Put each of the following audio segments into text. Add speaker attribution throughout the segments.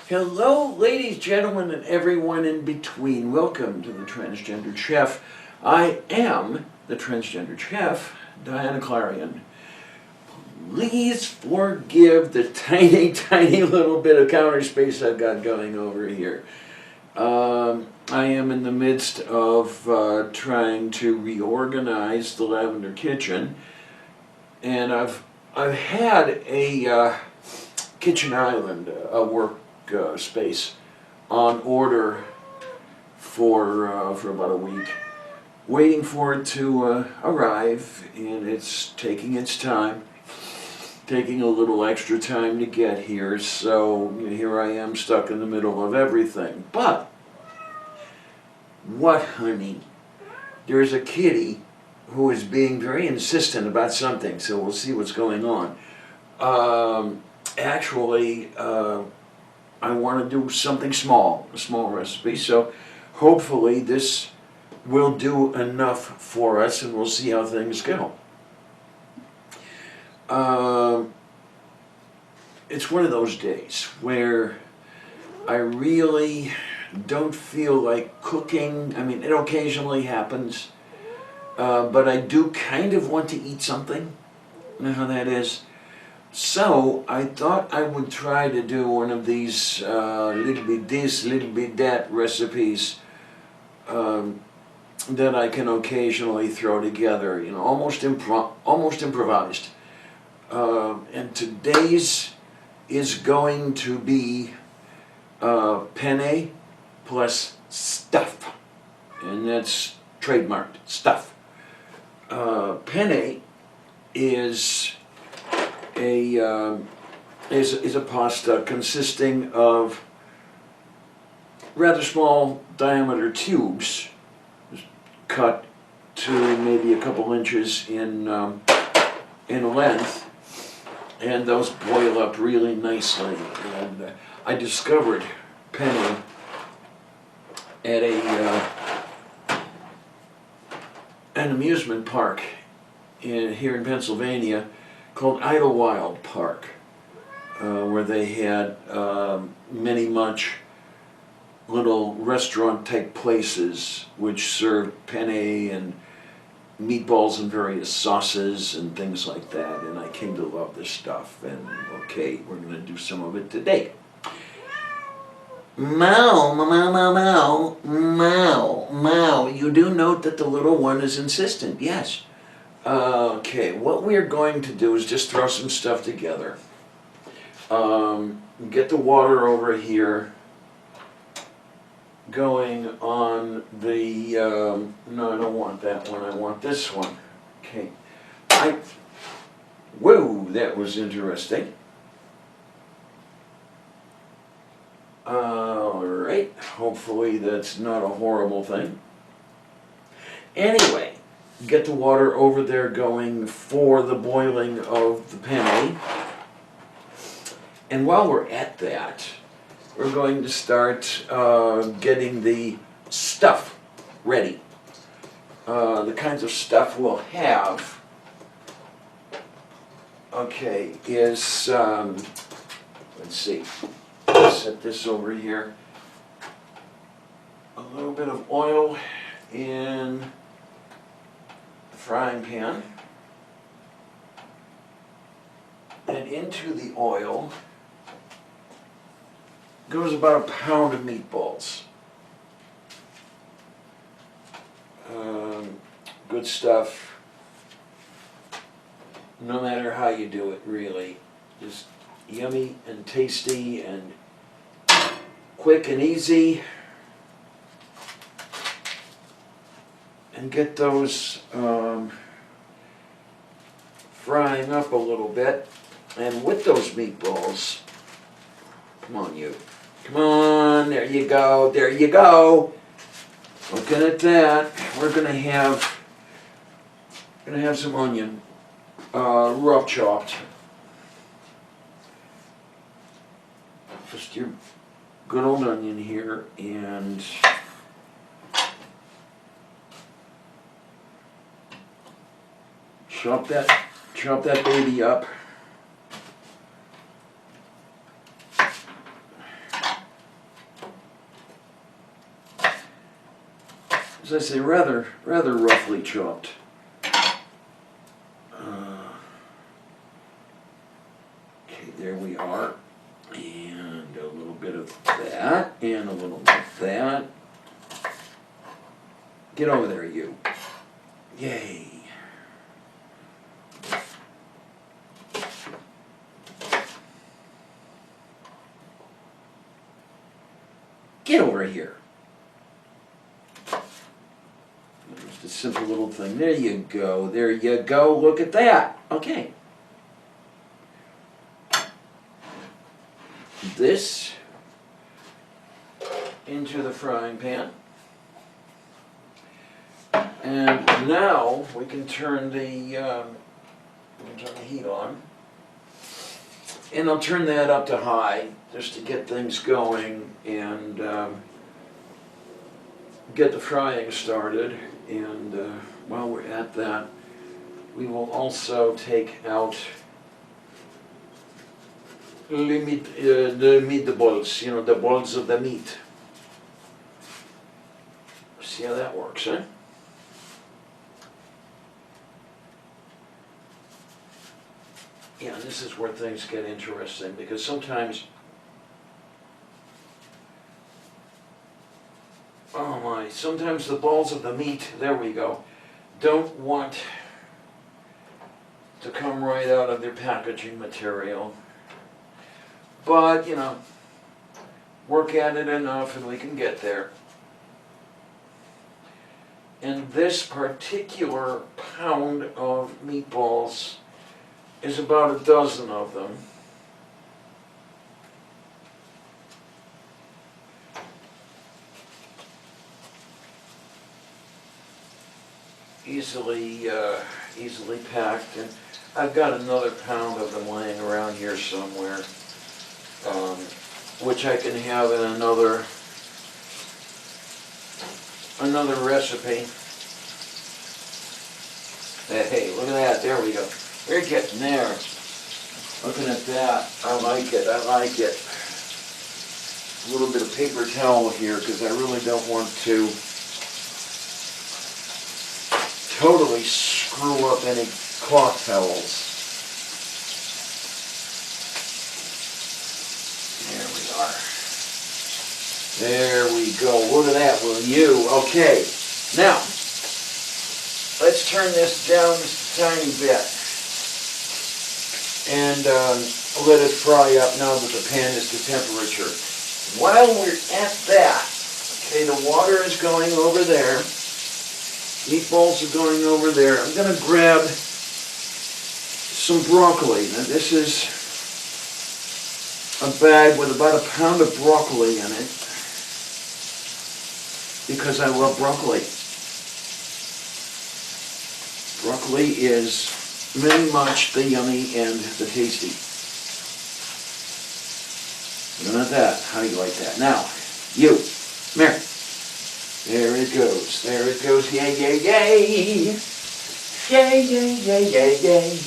Speaker 1: Hello, ladies, gentlemen, and everyone in between. Welcome to the Transgendered Chef. I am the Transgendered Chef, Diana Clarion. Please forgive the tiny little bit of counter space I've got going over here. I am in the midst of trying to reorganize the Lavender Kitchen, and I've had a kitchen island, a work space on order for about a week, waiting for it to arrive, and it's taking its time, taking a little extra time to get here, so here I am stuck in the middle of everything. But what, honey? There's a kitty who is being very insistent about something, so we'll see what's going on. Actually, I want to do something small, a small recipe, so hopefully this will do enough for us, and we'll see how things go. It's one of those days where I really don't feel like cooking. I mean, it occasionally happens, but I do kind of want to eat something. You know how that is? So I thought I would try to do one of these little bit this, little bit that recipes that I can occasionally throw together, you know, almost improvised. And today's is going to be penne plus stuff, and that's trademarked stuff. Penne is a pasta consisting of rather small diameter tubes, cut to maybe a couple inches in length, and those boil up really nicely. And I discovered penne at an amusement park here in Pennsylvania called Idlewild Park, where they had many much little restaurant-type places which served penne and meatballs and various sauces and things like that, and I came to love this stuff, and okay, we're going to do some of it today. Meow, meow, meow, meow, meow, meow. You do note that the little one is insistent, yes. Okay, what we're going to do is just throw some stuff together. Get the water over here going on the, no, I don't want that one, I want this one. Okay, whoa, that was interesting. Alright, hopefully that's not a horrible thing. Anyway, get the water over there going for the boiling of the penne. And while we're at that, we're going to start getting the stuff ready. The kinds of stuff we'll have, okay, is, let's see, set this over here. A little bit of oil in the frying pan, and into the oil goes about a pound of meatballs. Good stuff, no matter how you do it, really. Just yummy and tasty and quick and easy. And get those frying up a little bit. And with those meatballs, come on you. Come on, there you go, there you go. Looking at that, we're gonna have some onion, rough chopped. Just your good old onion here, and chop that baby up. as I say, rather roughly chopped. Okay, there we are. And a little bit of that, and a little bit of that. Get over there, you. Yay. Get over here. Just a simple little thing. There you go. There you go. Look at that. Okay. This into the frying pan. And now we can turn the heat on. And I'll turn that up to high just to get things going and get the frying started. And while we're at that, we will also take out the meatballs, the balls of the meat. See how that works, huh? Yeah, and this is where things get interesting, because sometimes, oh my, sometimes the balls of the meat, there we go, don't want to come right out of their packaging material. But, work at it enough and we can get there. And this particular pound of meatballs is about a dozen of them. Easily packed, and I've got another pound of them laying around here somewhere, which I can have in another recipe. Hey, look at that! There we go. We're getting there. Looking at that, I like it. I like it. A little bit of paper towel here because I really don't want to totally screw up any cloth towels. There we are. There we go. Look at that, will you? Okay. Now, let's turn this down just a tiny bit. And let it fry up now that the pan is to temperature. While we're at that, okay, the water is going over there. Meatballs are going over there. I'm going to grab some broccoli. Now this is a bag with about a pound of broccoli in it because I love broccoli. Broccoli is very much the yummy and the tasty. Look at that. How do you like that? Now, you, come here. There it goes. There it goes. Yay, yay, yay. Yay, yay, yay, yay, yay.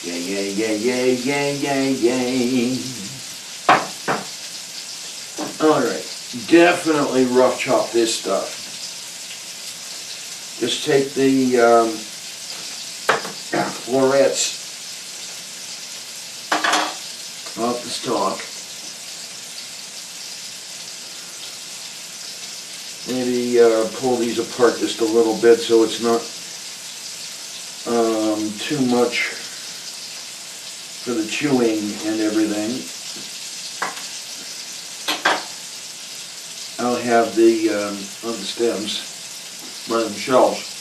Speaker 1: Yay, yay, yay, yay, yay, yay, yay. All right. Definitely rough chop this stuff. Just take the florets off the stalk. Maybe pull these apart just a little bit so it's not too much for the chewing and everything. I'll have the on the stems by themselves.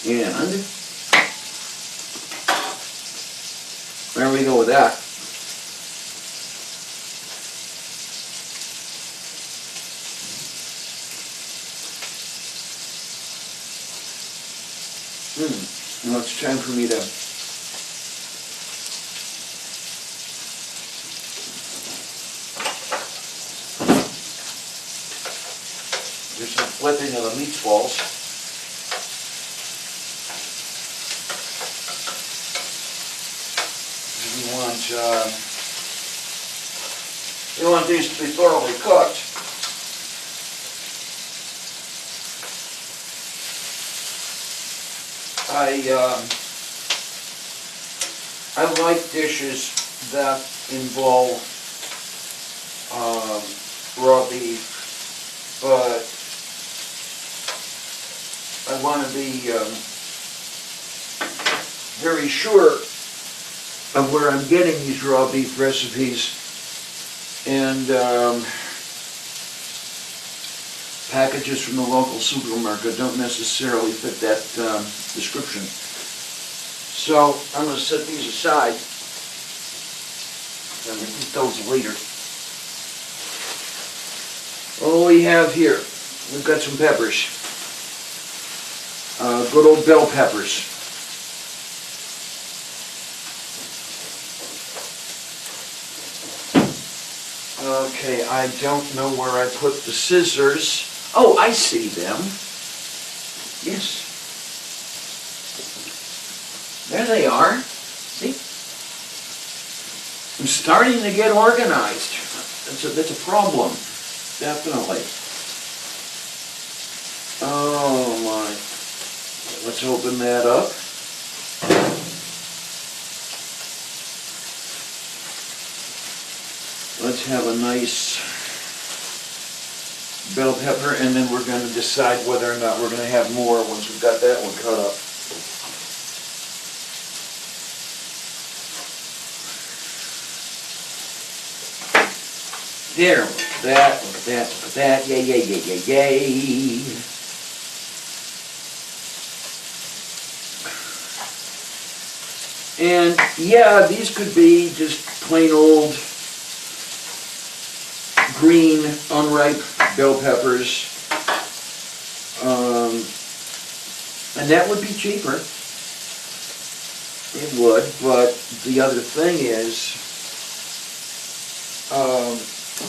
Speaker 1: And there we go with that. Now it's time for me to There's some flipping of the meatballs. We want these to be thoroughly cooked. I like dishes that involve raw beef, but I want to be very sure of where I'm getting these raw beef recipes, and packages from the local supermarket don't necessarily fit that description. So I'm going to set these aside and eat those later. What do we have here? We've got some peppers. Good old bell peppers. Okay, I don't know where I put the scissors. Oh, I see them. Yes. There they are. See? I'm starting to get organized. That's a problem. Definitely. Oh my. Let's open that up. Let's have a nice bell pepper, and then we're going to decide whether or not we're going to have more once we've got that one cut up. There, look at that, look at that, look at that. Yay, yay, yay, yay, yay. And yeah, these could be just plain old green, unripe bell peppers, and that would be cheaper. It would, but the other thing is,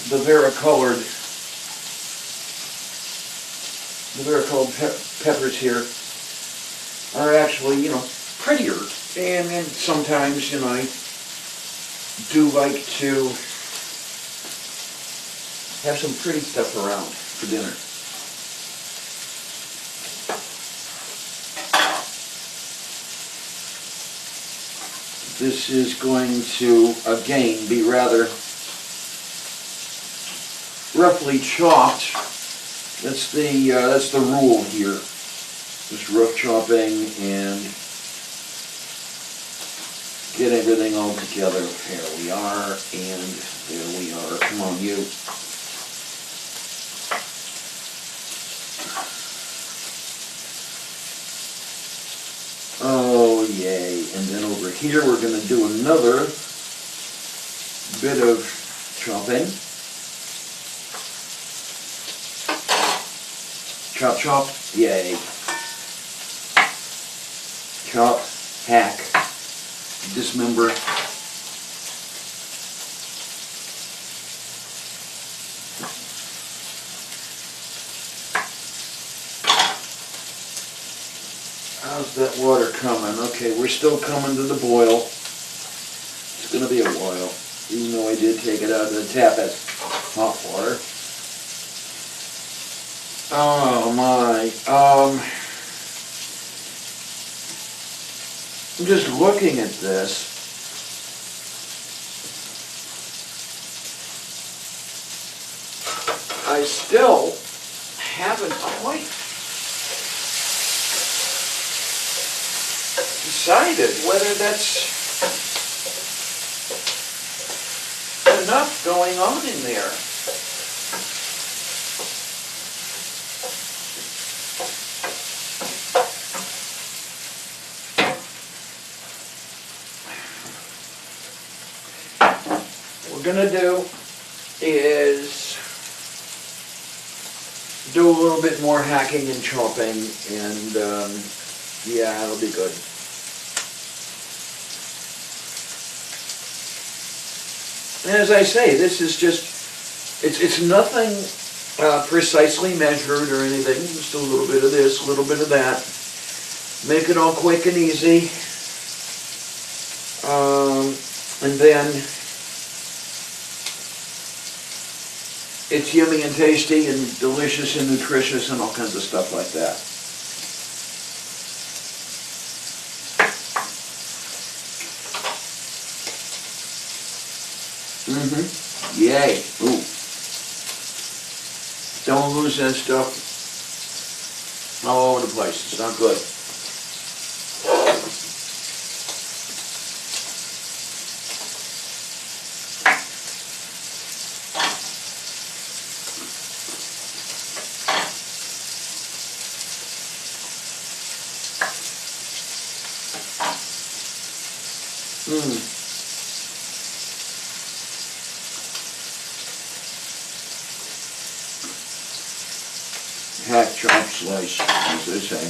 Speaker 1: the varicolored peppers here are actually, prettier, and sometimes, I do like to have some pretty stuff around for dinner. This is going to, again, be rather roughly chopped. That's the rule here. Just rough chopping and get everything all together. Here we are, and there we are. Come on, you. Oh, yay. And then over here we're going to do another bit of chopping. Chop, chop, yay. Chop, hack, dismember. How's that water coming? Okay, we're still coming to the boil. It's going to be a while, even though I did take it out of the tap as hot water. Oh my. I'm just looking at this. I still haven't quite decided whether that's enough going on in there. What we're going to do is do a little bit more hacking and chopping, and yeah, it'll be good. And as I say, this is just, it's nothing precisely measured or anything. Just a little bit of this, a little bit of that. Make it all quick and easy. And then it's yummy and tasty and delicious and nutritious and all kinds of stuff like that. Yay. Ooh. Don't lose that stuff all over the place. It's not good. Hack, chop, slice, as they say.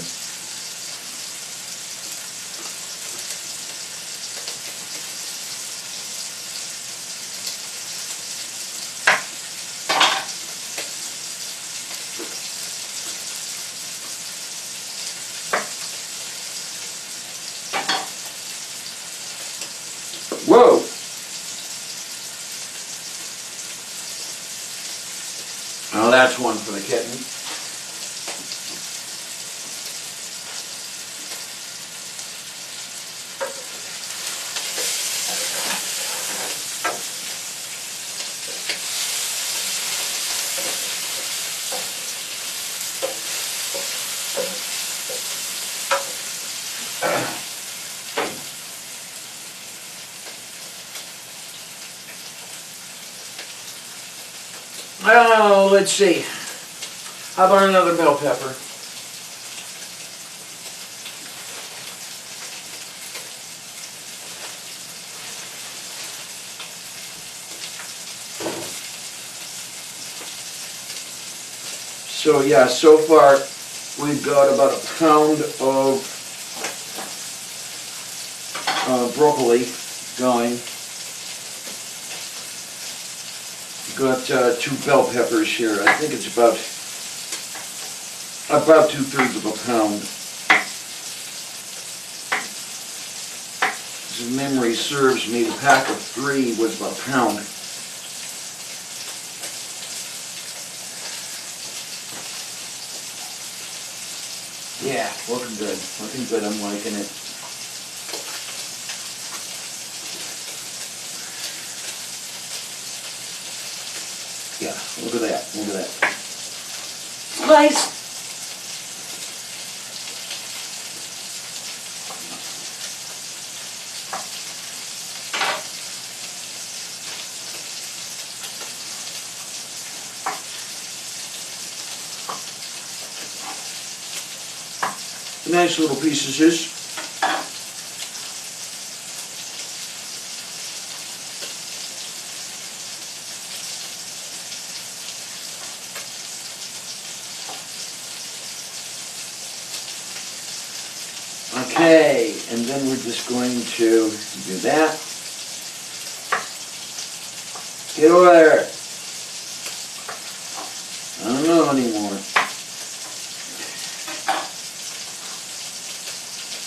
Speaker 1: Whoa! Now that's one for the kitten. Oh, let's see. How about another bell pepper? So yeah, so far we've got about a pound of broccoli going. Got 2 bell peppers here. I think it's about 2/3 of a pound. As memory serves me, the pack of 3 was about a pound. Yeah, looking good. Looking good. I'm liking it. Yeah, look at that, look at that. Slice! Nice little pieces. Okay, and then we're just going to do that. Get over there. I don't know anymore.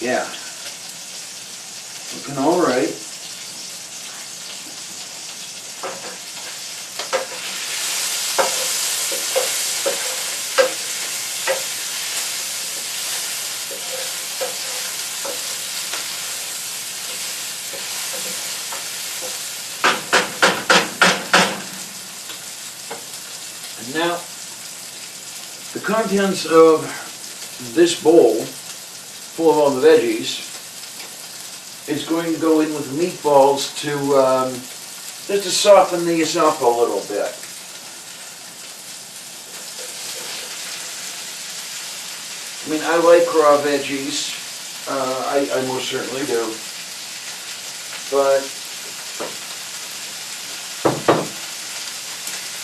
Speaker 1: Yeah. Looking all right. And now, the contents of this bowl full of all the veggies is going to go in with the meatballs to just to soften these up a little bit. I mean, I like raw veggies. I most certainly do. But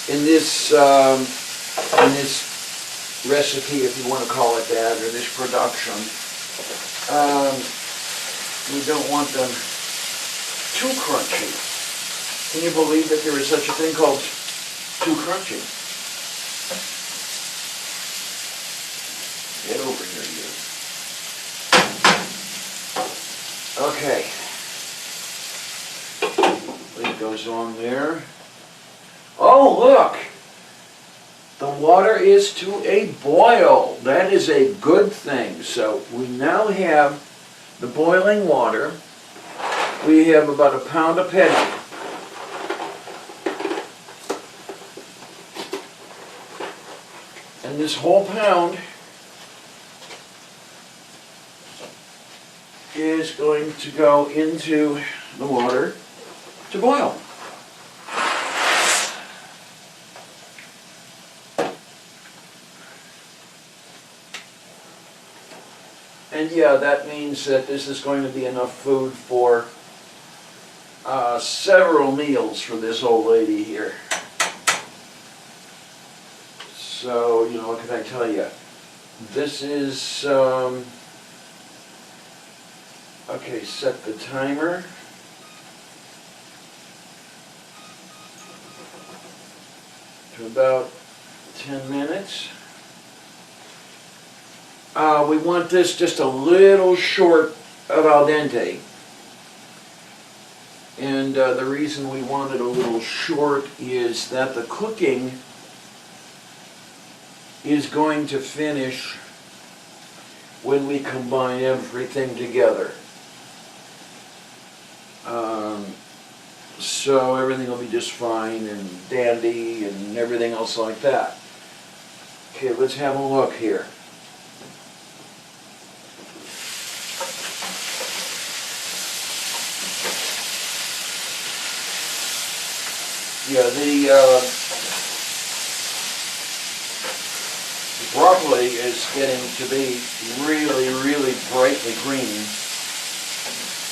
Speaker 1: in this recipe, if you want to call it that, or this production, we don't want them too crunchy. Can you believe that there is such a thing called too crunchy? Okay. It goes on there. Oh, look! The water is to a boil. That is a good thing. So we now have the boiling water. We have about a pound of penne. And this whole pound is going to go into the water to boil. And yeah, that means that this is going to be enough food for several meals for this old lady here. So, you know, what can I tell you? This is, okay, set the timer. To about 10 minutes. We want this just a little short of al dente. And the reason we want it a little short is that the cooking is going to finish when we combine everything together. So everything will be just fine and dandy and everything else like that. Okay, let's have a look here. Yeah, the broccoli is getting to be really, really brightly green,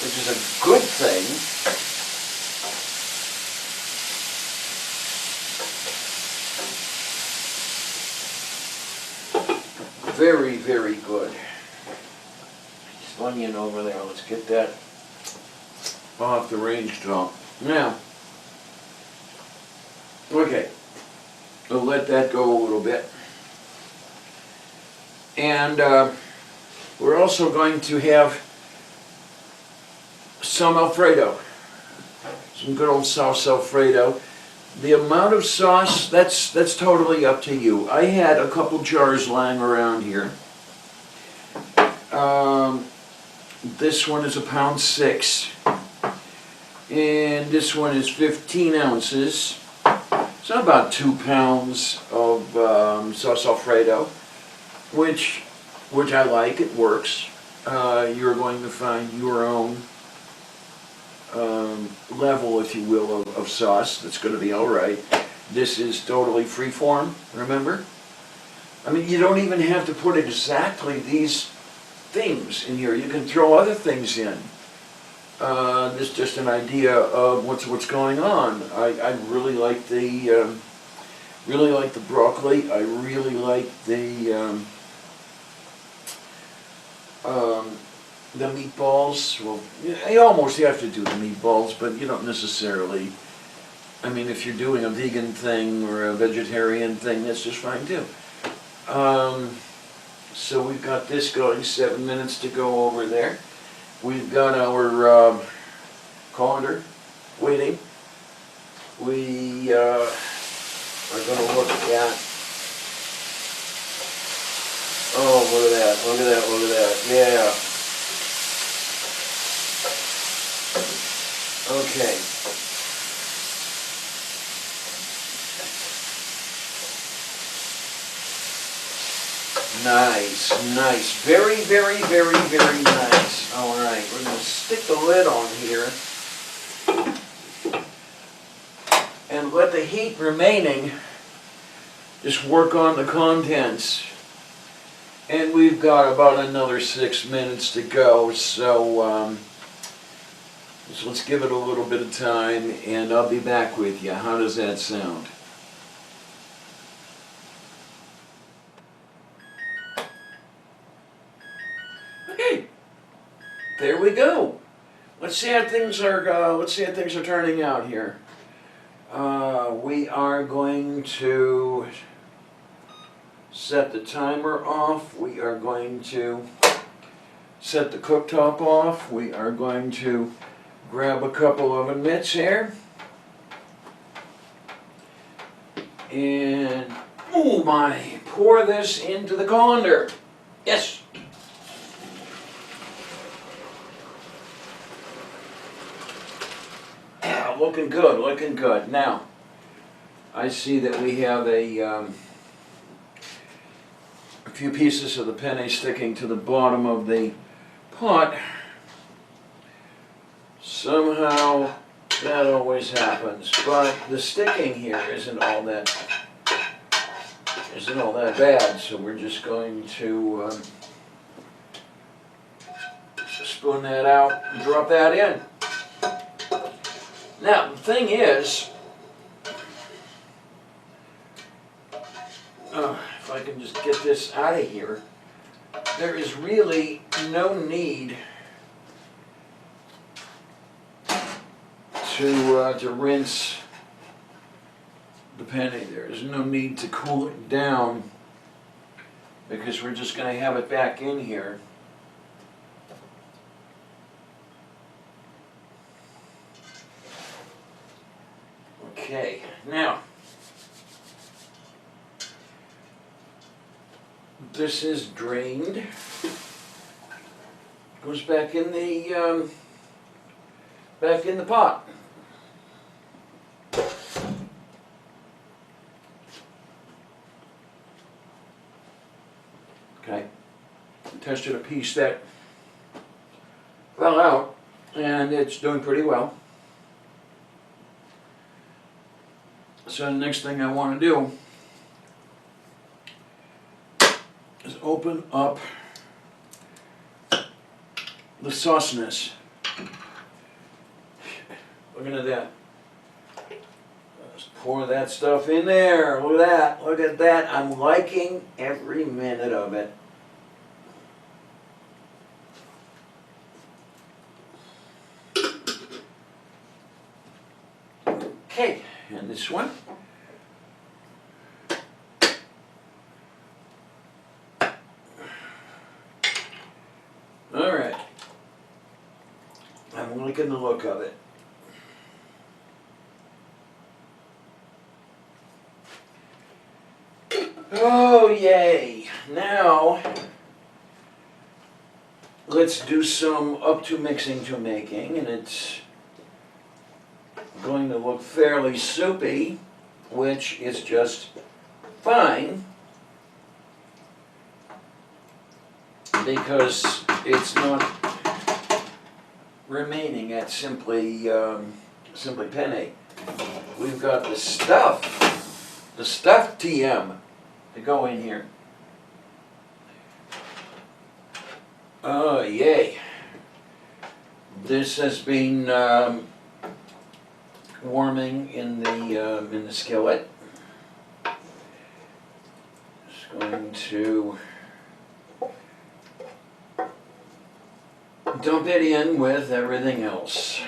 Speaker 1: which is a good thing. Very, very good. This onion over there, let's get that off the range top. Now, okay, we'll let that go a little bit. And we're also going to have some Alfredo, some good old sauce Alfredo. The amount of sauce, that's totally up to you. I had a couple jars lying around here. This one is 1.6 pounds, and this one is 15 ounces. So about 2 pounds of sauce Alfredo, which I like. It works. You're going to find your own level, if you will, of sauce that's going to be all right. This is totally free-form, remember? I mean, you don't even have to put exactly these things in here. You can throw other things in. This is just an idea of what's going on. I really like the broccoli. I really like the meatballs. Well, you almost have to do the meatballs, but you don't necessarily. I mean, if you're doing a vegan thing or a vegetarian thing, that's just fine too. So we've got this going, 7 minutes to go over there. We've got our colander waiting. We are going to look at, oh, look at that, look at that, look at that, yeah. Okay. Nice, nice. Very, very, very, very nice. All right, we're going to stick the lid on here and let the heat remaining just work on the contents. And we've got about another 6 minutes to go, so let's give it a little bit of time, and I'll be back with you. How does that sound? Okay, there we go. Let's see how things are. Turning out here. We are going to set the timer off. We are going to set the cooktop off. We are going to grab a couple oven mitts here. And, oh my, pour this into the colander. Yes. Ah, looking good, looking good. Now, I see that we have a few pieces of the penne sticking to the bottom of the pot. Somehow that always happens, but the sticking here isn't all that bad. So we're just going to spoon that out and drop that in. Now the thing is, if I can just get this out of here, there is really no need to rinse the penne. There is no need to cool it down because we're just going to have it back in here. Okay, now this is drained. Goes back in the pot. Okay, tested a piece that fell out, and it's doing pretty well. So the next thing I want to do is open up the sauciness. Looking at that. Just pour that stuff in there. Look at that. Look at that. I'm liking every minute of it. Okay, and this one. All right. I'm liking the look of it. Oh, yay. Now, let's do some up to mixing to making, and it's going to look fairly soupy, which is just fine, because it's not remaining at simply penne. We've got the stuffed TM to go in here. Oh, yay. This has been warming in the skillet. Just going to dump it in with everything else.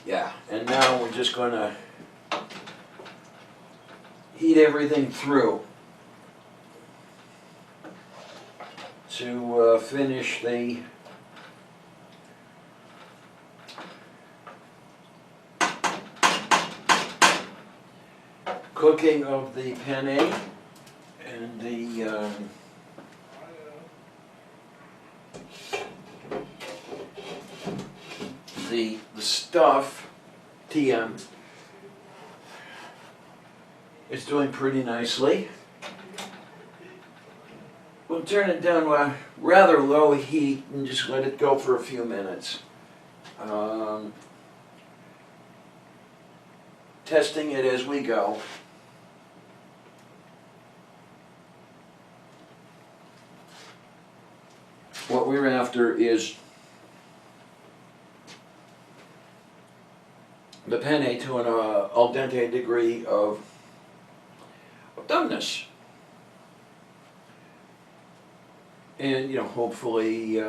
Speaker 1: Yeah, and now we're just going to heat everything through to finish the cooking of the penne and the stuff TM is doing pretty nicely. We'll turn it down to a rather low heat and just let it go for a few minutes. Testing it as we go. What we're after is the penne to an al dente degree of doneness. And, you know, hopefully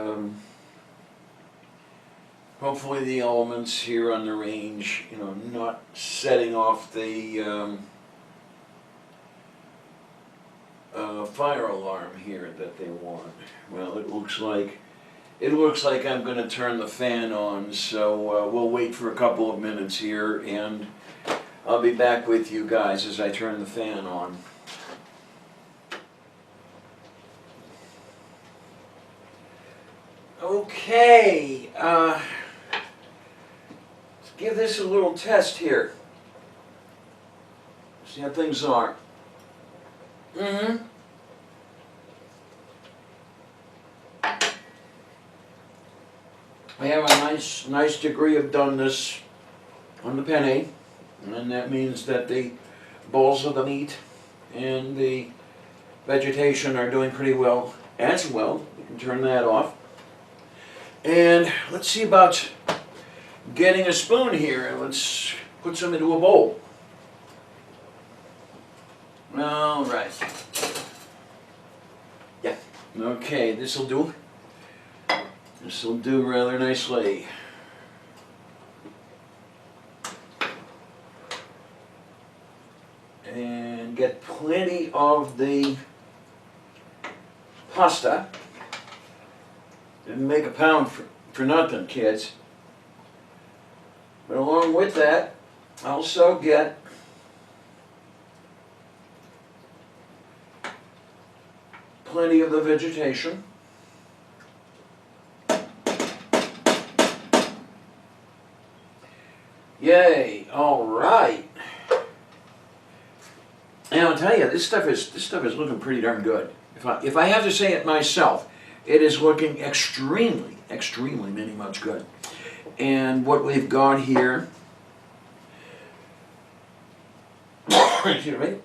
Speaker 1: the elements here on the range, you know, not setting off the fire alarm here that they want. Well, it looks like I'm going to turn the fan on, so we'll wait for a couple of minutes here, and I'll be back with you guys as I turn the fan on. Okay, let's give this a little test here. See how things are. I have a nice degree of doneness on the penne, and that means that the balls of the meat and the vegetation are doing pretty well as well. You can turn that off. And let's see about getting a spoon here, and let's put some into a bowl. All right. Yeah. Okay, this'll do. This'll do rather nicely. And get plenty of the pasta. Didn't make a pound for nothing, kids. But along with that, also get plenty of the vegetation. Yay! All right. And I'll tell you, this stuff is looking pretty darn good. If I have to say it myself, it is looking extremely many much good. And what we've got here, excuse me,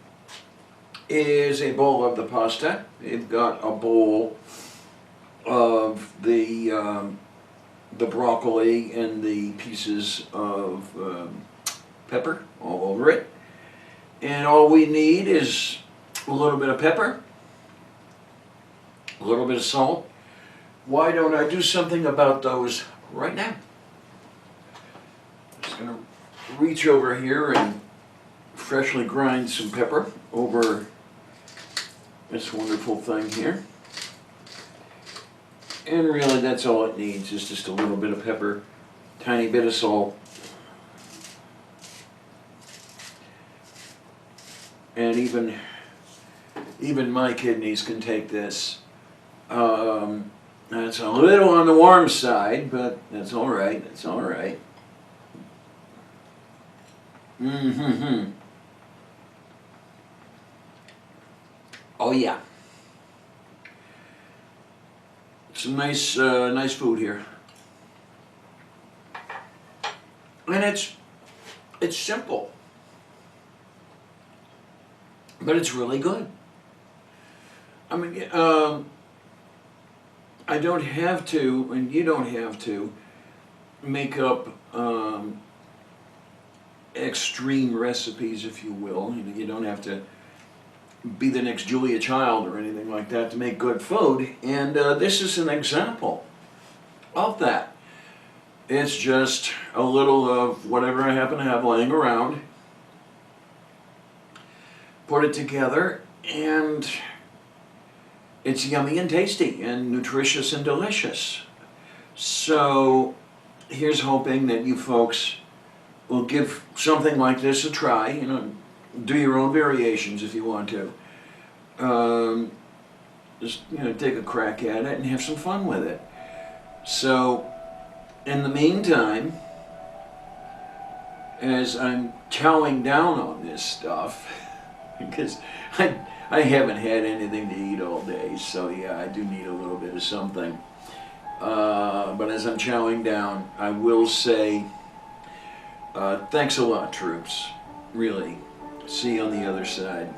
Speaker 1: is a bowl of the pasta. We've got a bowl of the broccoli and the pieces of pepper all over it. And all we need is a little bit of pepper, a little bit of salt. Why don't I do something about those right now? Just going to reach over here and freshly grind some pepper over this wonderful thing here. And really that's all it needs, is just a little bit of pepper, tiny bit of salt. And even my kidneys can take this. That's a little on the warm side, but that's all right. It's all right. Oh yeah. Some nice food here, and it's simple, but it's really good. I mean, I don't have to, and you don't have to, make up extreme recipes, if you will. You don't have to be the next Julia Child or anything like that to make good food, and this is an example of that. It's just a little of whatever I happen to have laying around, put it together, and it's yummy and tasty and nutritious and delicious. So here's hoping that you folks will give something like this a try. You know, do your own variations if you want to. Just, you know, take a crack at it and have some fun with it. So, in the meantime, as I'm chowing down on this stuff, because I haven't had anything to eat all day, so yeah, I do need a little bit of something. But as I'm chowing down, I will say, thanks a lot, troops. Really. See you on the other side.